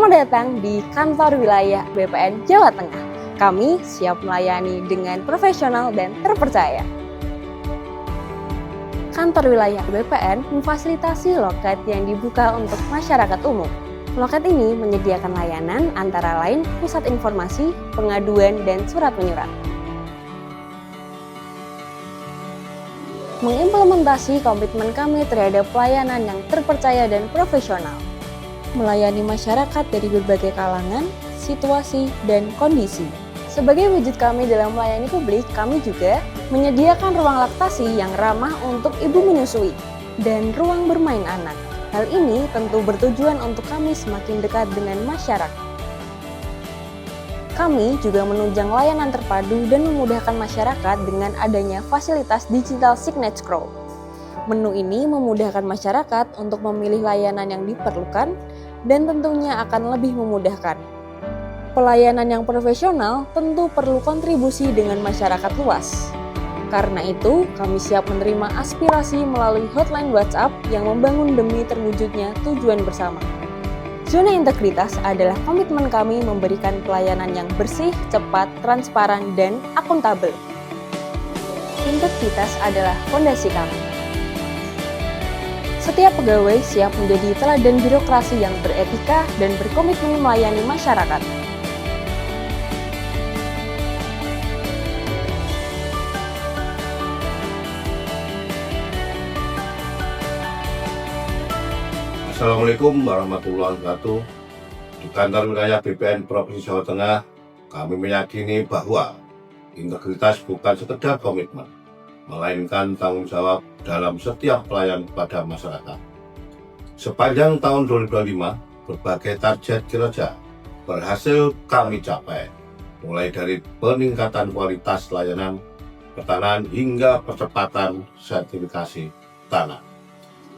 Selamat datang di kantor wilayah BPN Jawa Tengah. Kami siap melayani dengan profesional dan terpercaya. Kantor wilayah BPN memfasilitasi loket yang dibuka untuk masyarakat umum. Loket ini menyediakan layanan antara lain pusat informasi, pengaduan, dan surat menyurat. Mengimplementasi komitmen kami terhadap pelayanan yang terpercaya dan profesional. Melayani masyarakat dari berbagai kalangan, situasi, dan kondisi. Sebagai wujud kami dalam melayani publik, kami juga menyediakan ruang laktasi yang ramah untuk ibu menyusui dan ruang bermain anak. Hal ini tentu bertujuan untuk kami semakin dekat dengan masyarakat. Kami juga menunjang layanan terpadu dan memudahkan masyarakat dengan adanya fasilitas digital signature scroll. Menu ini memudahkan masyarakat untuk memilih layanan yang diperlukan dan tentunya akan lebih memudahkan. Pelayanan yang profesional tentu perlu kontribusi dengan masyarakat luas. Karena itu, kami siap menerima aspirasi melalui hotline WhatsApp yang membangun demi terwujudnya tujuan bersama. Zona integritas adalah komitmen kami memberikan pelayanan yang bersih, cepat, transparan, dan akuntabel. Integritas adalah fondasi kami. Setiap pegawai siap menjadi teladan birokrasi yang beretika dan berkomitmen melayani masyarakat. Assalamualaikum warahmatullahi wabarakatuh. Di kantor wilayah BPN Provinsi Jawa Tengah, kami meyakini bahwa integritas bukan sekedar komitmen, melainkan tanggung jawab dalam setiap pelayanan kepada masyarakat. Sepanjang tahun 2025, berbagai target kinerja berhasil kami capai, mulai dari peningkatan kualitas layanan pertanahan hingga percepatan sertifikasi tanah.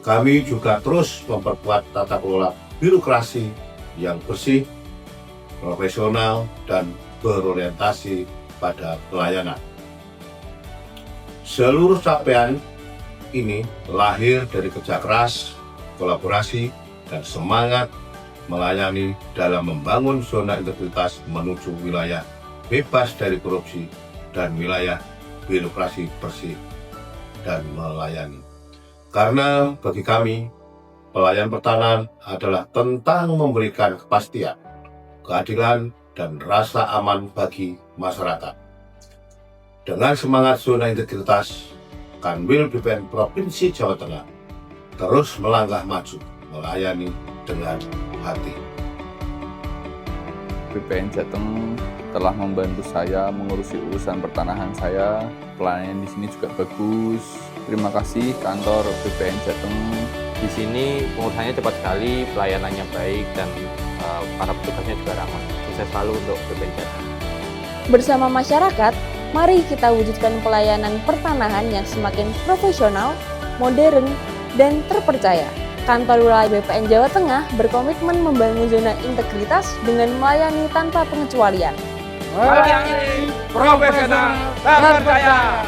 Kami juga terus memperkuat tata kelola birokrasi yang bersih, profesional, dan berorientasi pada pelayanan. Seluruh capaian ini lahir dari kerja keras, kolaborasi, dan semangat melayani dalam membangun zona integritas menuju wilayah bebas dari korupsi dan wilayah birokrasi bersih dan melayani. Karena bagi kami, pelayanan pertanahan adalah tentang memberikan kepastian, keadilan, dan rasa aman bagi masyarakat. Dengan semangat zona integritas, Kanwil BPN Provinsi Jawa Tengah terus melangkah maju, melayani dengan hati. BPN Jateng telah membantu saya mengurusi urusan pertanahan saya. Pelayanan di sini juga bagus. Terima kasih kantor BPN Jateng. Di sini pengurusannya cepat sekali, pelayanannya baik, dan para petugasnya juga ramah. Sukses selalu untuk BPN Jateng. Bersama masyarakat, mari kita wujudkan pelayanan pertanahan yang semakin profesional, modern, dan terpercaya. Kantor wilayah BPN Jawa Tengah berkomitmen membangun zona integritas dengan melayani tanpa pengecualian. Melayani profesional terpercaya.